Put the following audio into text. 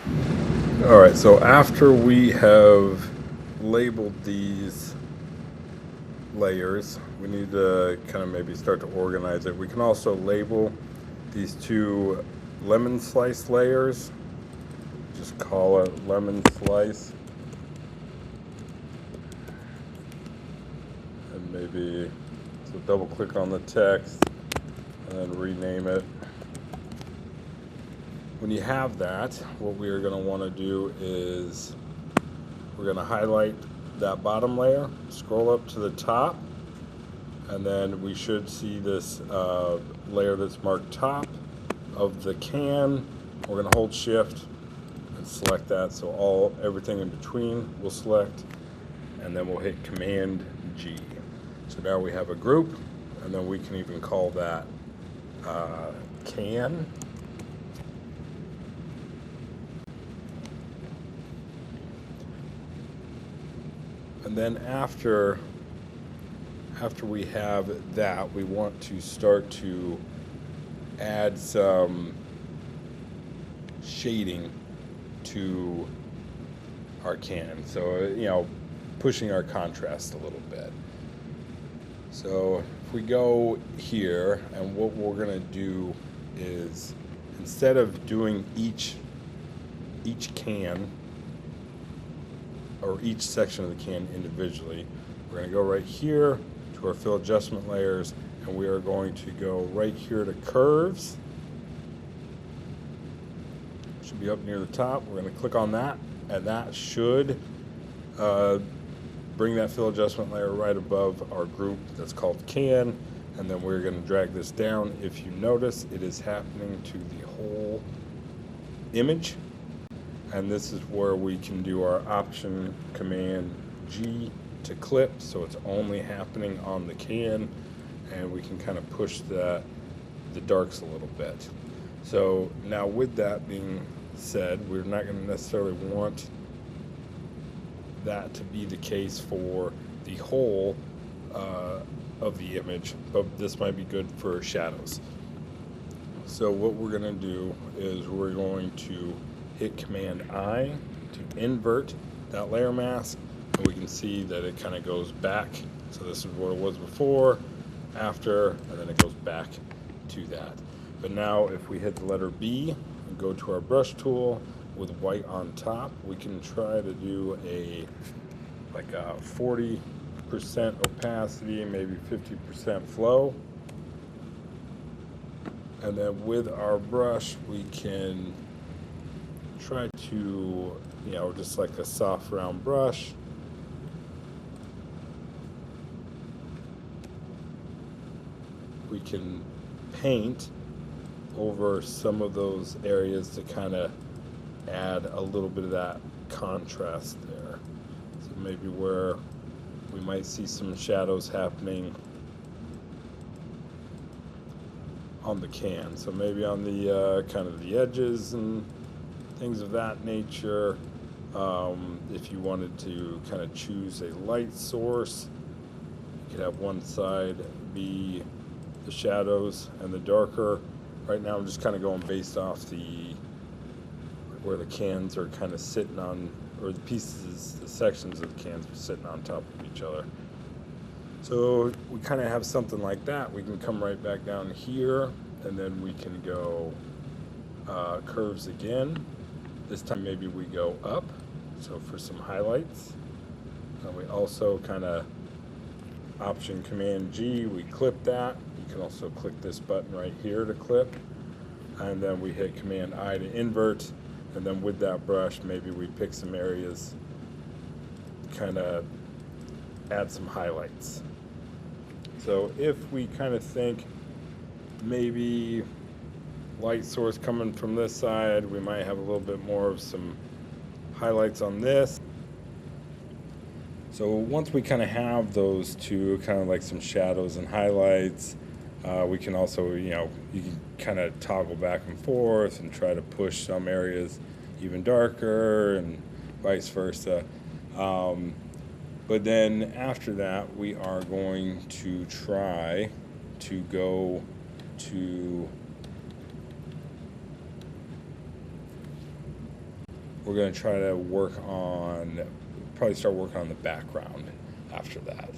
All right, so after we have labeled these layers, we need to kind of maybe start to organize it. We can also label these two lemon slice layers. Just call it lemon slice. And maybe so double click on the text and then rename it. When you have that, what we are going to want to do is we're going to highlight that bottom layer, scroll up to the top, and then we should see this layer that's marked top of the can. We're going to hold shift and select that, so everything in between we'll select, and then we'll hit Command G. So now we have a group, and then we can even call that can. And then after we have that, we want to start to add some shading to our can. So, pushing our contrast a little bit. So if we go here, and what we're gonna do is, instead of doing each can or each section of the can individually, we're going to go right here to our fill adjustment layers, and we are going to go right here to curves. Should be up near the top. We're going to click on that, and that should bring that fill adjustment layer right above our group that's called can, and then we're going to drag this down. If you notice, it is happening to the whole image. And this is where we can do our Option Command G to clip, so it's only happening on the can, and we can kind of push the darks a little bit. So now, with that being said, we're not going to necessarily want that to be the case for the whole of the image, but this might be good for shadows. So what we're going to do is we're going to hit Command I to invert that layer mask, and we can see that it kind of goes back. So this is what it was before, after, and then it goes back to that. But now if we hit the letter B and go to our brush tool with white on top, we can try to do a 40% opacity, maybe 50% flow. And then with our brush, we can try to, just like a soft round brush, we can paint over some of those areas to kind of add a little bit of that contrast there. So maybe where we might see some shadows happening on the can. So maybe on the kind of the edges and things of that nature. If you wanted to kind of choose a light source, you could have one side be the shadows and the darker. Right now I'm just kind of going based off where the cans are kind of sitting on, or the sections of the cans are sitting on top of each other. So we kind of have something like that. We can come right back down here, and then we can go curves again. This time maybe we go up, so for some highlights. And we also kind of Option Command G, we clip that. You can also click this button right here to clip. And then we hit Command I to invert. And then with that brush, maybe we pick some areas, kind of add some highlights. So if we kind of think maybe light source coming from this side, we might have a little bit more of some highlights on this. So once we kind of have those two, kind of like some shadows and highlights, we can also, you can kind of toggle back and forth and try to push some areas even darker and vice versa. But then after that, we are going to try to go to we're going to try to probably start working on the background after that.